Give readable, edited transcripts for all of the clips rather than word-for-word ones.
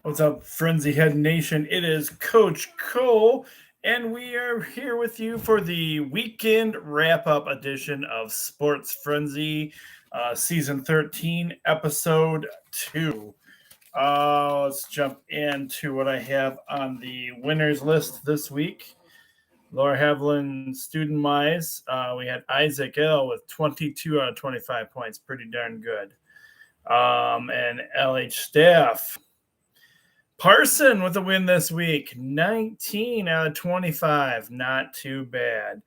What's up, Frenzy Head Nation? It is Coach Cole, and we are here with you for the weekend wrap-up edition of Sports Frenzy, Season 13, Episode 2. Let's jump into what I have on the winners list this week. Laura Havlin student-wise, we had Isaac L. with 22 out of 25 points. Pretty darn good. And LH Staff, Parson with a win this week, 19 out of 25. Not too bad.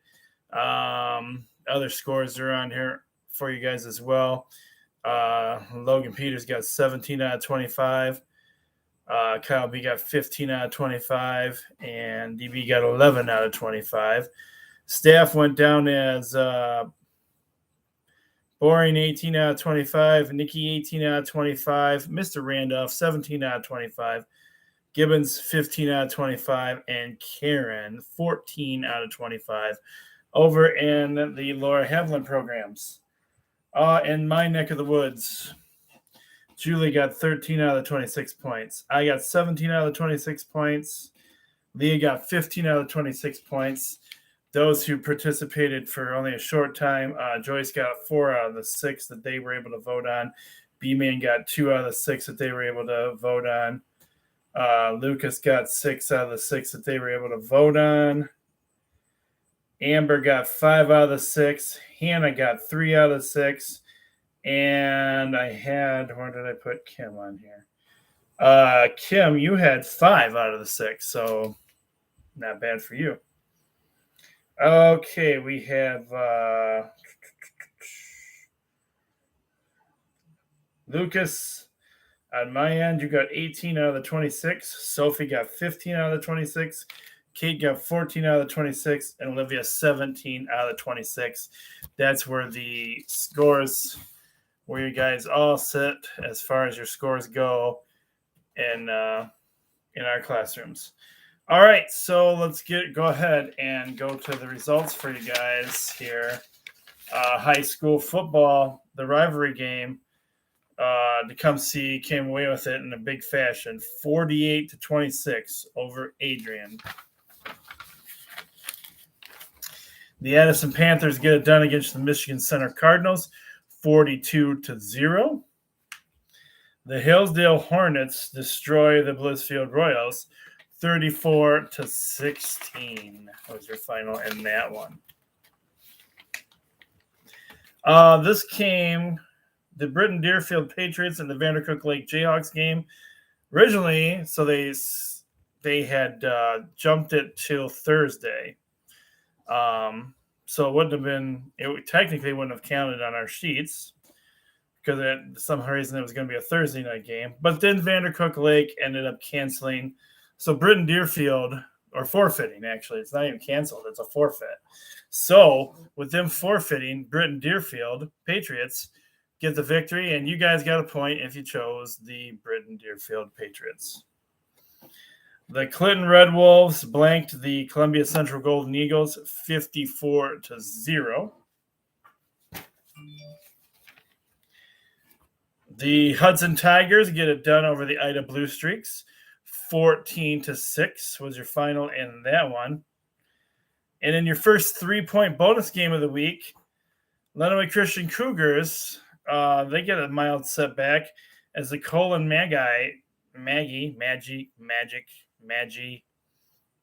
Other scores are on here for you guys as well. Logan Peters got 17 out of 25. Kyle B got 15 out of 25. And DB got 11 out of 25. Staff went down as Boring 18 out of 25. Nikki 18 out of 25. Mr. Randolph 17 out of 25. Gibbons, 15 out of 25, and Karen, 14 out of 25, over in the Laura Havlin programs. In my neck of the woods, Julie got 13 out of 26 points. I got 17 out of 26 points. Leah got 15 out of 26 points. Those who participated for only a short time, Joyce got 4 out of the 6 that they were able to vote on. B-Man got 2 out of the 6 that they were able to vote on. Lucas got 6 out of the 6 that they were able to vote on. Amber got 5 out of the 6. Hannah got 3 out of 6. And I had, where did I put Kim on here? Kim, you had 5 out of the 6, so not bad for you. Okay, we have Lucas. On my end, you got 18 out of the 26. Sophie got 15 out of the 26. Kate got 14 out of the 26. And Olivia 17 out of the 26. That's where the scores, where you guys all sit as far as your scores go in our classrooms. All right, so let's go ahead and go to the results for you guys here. High school football, the rivalry game. Tecumseh came away with it in a big fashion, 48-26 over Adrian. The Addison Panthers get it done against the Michigan Center Cardinals, 42-0. The Hillsdale Hornets destroy the Blissfield Royals, 34-16 was your final in that one. This came the Britton Deerfield Patriots and the Vandercook Lake Jayhawks game. Originally, so they had jumped it till Thursday. So it wouldn't have been, it technically wouldn't have counted on our sheets because for some reason it was going to be a Thursday night game. But then Vandercook Lake ended up canceling. So Britton Deerfield, or forfeiting actually, it's not even canceled, it's a forfeit. So with them forfeiting, Britton Deerfield Patriots get the victory, and you guys got a point if you chose the Britton Deerfield Patriots. The Clinton Red Wolves blanked the Columbia Central Golden Eagles 54-0. The Hudson Tigers get it done over the Ida Blue Streaks, 14-6 was your final in that one. And in your first 3-point bonus game of the week, Lenawee Christian Cougars, they get a mild setback as the Colon Maggie,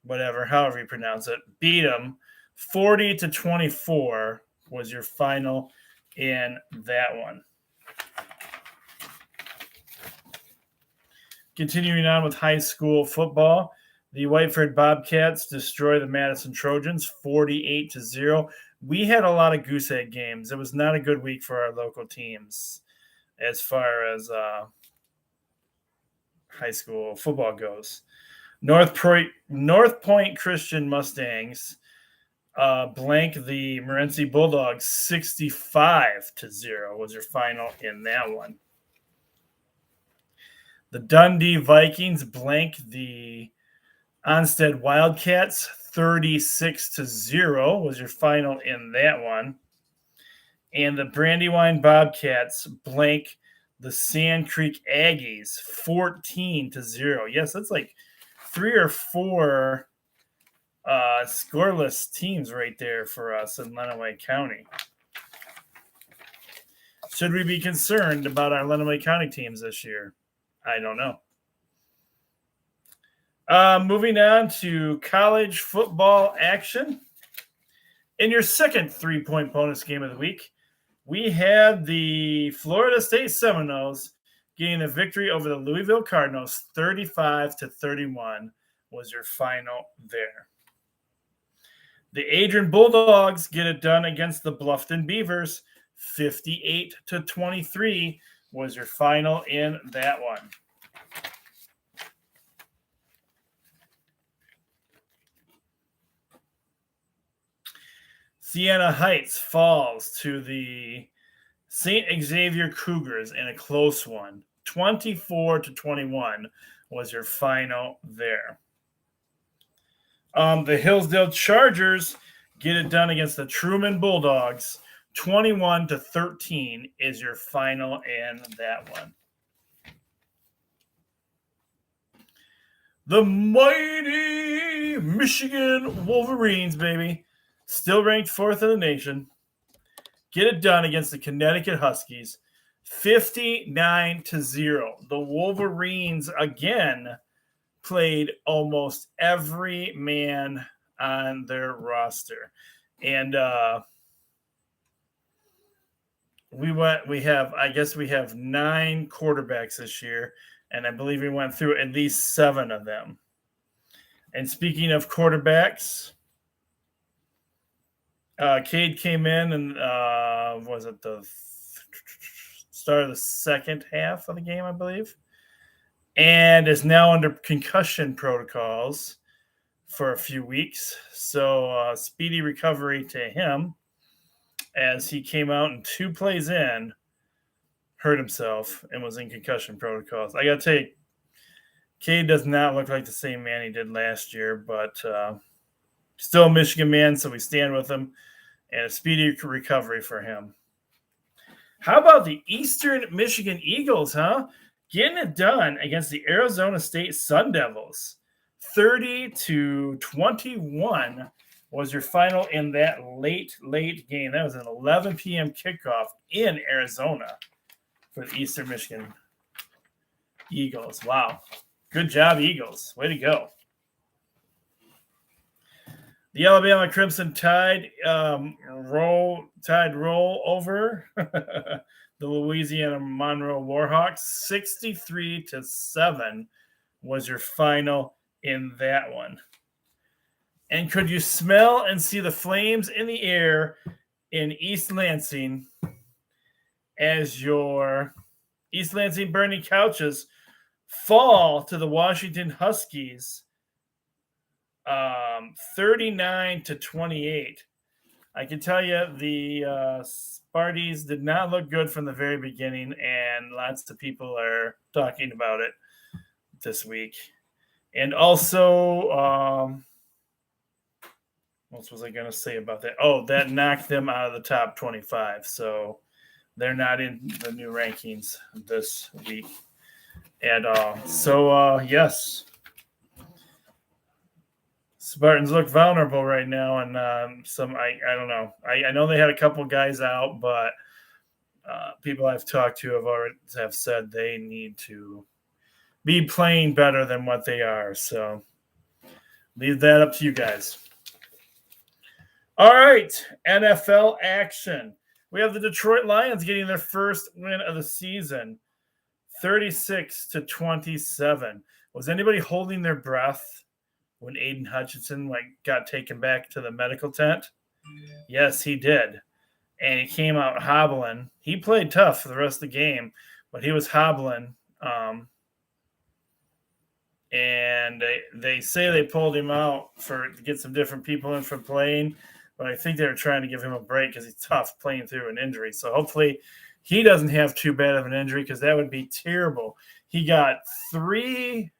whatever, however you pronounce it, beat them 40-24 was your final in that one. Continuing on with high school football, the Whiteford Bobcats destroy the Madison Trojans 48-0. We had a lot of goose egg games. It was not a good week for our local teams as far as high school football goes. North Point Christian Mustangs blank the Morenci Bulldogs 65-0 was your final in that one. The Dundee Vikings blank the Onstead Wildcats 36-0 was your final in that one. And the Brandywine Bobcats blank the Sand Creek Aggies 14-0. Yes, that's like 3 or 4 scoreless teams right there for us in Lenawee County. Should we be concerned about our Lenawee County teams this year? I don't know. Moving on to college football action. In your second 3-point bonus game of the week, we had the Florida State Seminoles getting a victory over the Louisville Cardinals. 35-31 was your final there. The Adrian Bulldogs get it done against the Bluffton Beavers. 58-23 was your final in that one. Siena Heights falls to the St. Xavier Cougars in a close one. 24-21 was your final there. The Hillsdale Chargers get it done against the Truman Bulldogs. 21-13 is your final in that one. The mighty Michigan Wolverines, baby, still ranked 4th in the nation, get it done against the Connecticut Huskies. 59-0. The Wolverines again played almost every man on their roster. And we have 9 quarterbacks this year, and I believe we went through at least 7 of them. And speaking of quarterbacks, Cade came in and was it the start of the second half of the game, I believe, and is now under concussion protocols for a few weeks. So speedy recovery to him, as he came out and 2 plays in, hurt himself and was in concussion protocols. I got to tell you, Cade does not look like the same man he did last year, but still a Michigan man, so we stand with him, and a speedy recovery for him. How about the Eastern Michigan Eagles, huh? Getting it done against the Arizona State Sun Devils. 30-21 was your final in that late game. That was an 11 p.m. kickoff in Arizona for the Eastern Michigan Eagles. Wow. Good job, Eagles. Way to go. The Alabama Crimson Tide roll over the Louisiana Monroe Warhawks. 63-7 was your final in that one. And could you smell and see the flames in the air in East Lansing as your East Lansing Burning Couches fall to the Washington Huskies 39-28? I can tell you the Sparties did not look good from the very beginning, and lots of people are talking about it this week. And also, what was I going to say about that? Oh, that knocked them out of the top 25. So they're not in the new rankings this week at all. So, yes. Spartans look vulnerable right now, and I don't know. I know they had a couple guys out, but people I've talked to have said they need to be playing better than what they are. So leave that up to you guys. All right, NFL action. We have the Detroit Lions getting their first win of the season, 36-27. Was anybody holding their breath when Aiden Hutchinson got taken back to the medical tent? Yes, he did. And he came out hobbling. He played tough for the rest of the game, but he was hobbling. And they say they pulled him out to get some different people in for playing, but I think they were trying to give him a break because he's tough playing through an injury. So hopefully he doesn't have too bad of an injury, because that would be terrible. He got 3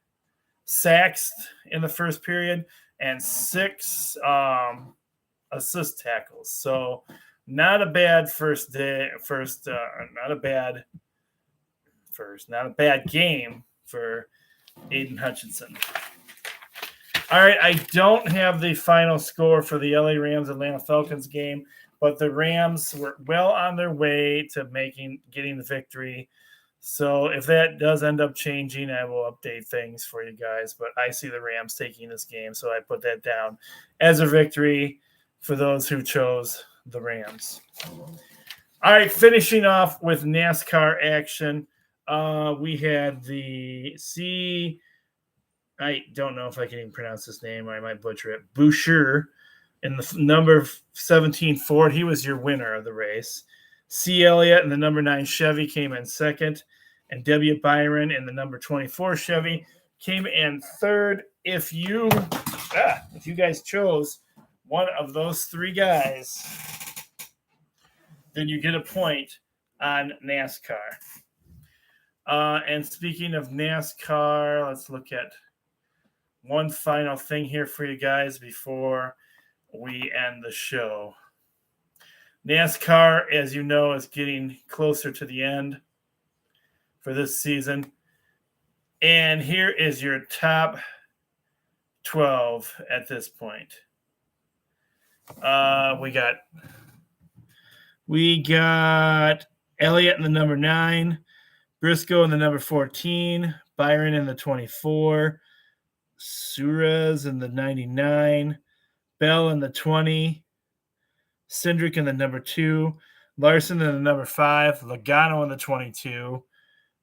sacks in the first period and 6 assist tackles. So not a bad not a bad first. Not a bad game for Aiden Hutchinson. All right, I don't have the final score for the LA Rams Atlanta Falcons game, but the Rams were well on their way to getting the victory. So if that does end up changing, I will update things for you guys. But I see the Rams taking this game, so I put that down as a victory for those who chose the Rams. All right, finishing off with NASCAR action. We had I don't know if I can even pronounce this name, or I might butcher it. Boucher in the number 17 Ford. He was your winner of the race. C. Elliott in the number 9 Chevy came in second. And W. Byron in the number 24 Chevy came in third. If you guys chose one of those three guys, then you get a point on NASCAR. And speaking of NASCAR, let's look at one final thing here for you guys before we end the show. NASCAR, as you know, is getting closer to the end for this season. And here is your top 12 at this point. We got Elliott in the number 9, Briscoe in the number 14, Byron in the 24, Suarez in the 99, Bell in the 20, Cindric in the number 2, Larson in the number 5, Logano in the 22,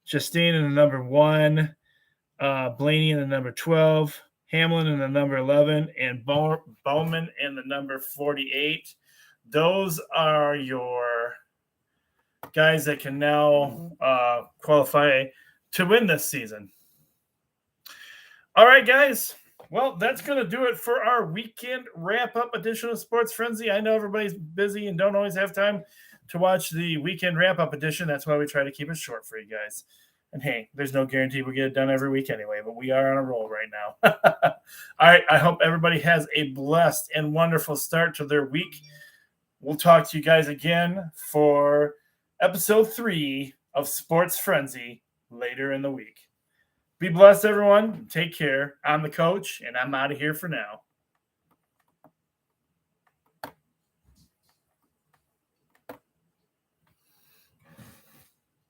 Justine in the number 1, Blaney in the number 12, Hamlin in the number 11, and Bowman in the number 48. Those are your guys that can now qualify to win this season. All right, guys. Well, that's going to do it for our weekend wrap-up edition of Sports Frenzy. I know everybody's busy and don't always have time to watch the weekend wrap-up edition. That's why we try to keep it short for you guys. And, hey, there's no guarantee we'll get it done every week anyway, but we are on a roll right now. All right, I hope everybody has a blessed and wonderful start to their week. We'll talk to you guys again for episode 3 of Sports Frenzy later in the week. Be blessed, everyone. Take care. I'm the coach, and I'm out of here for now.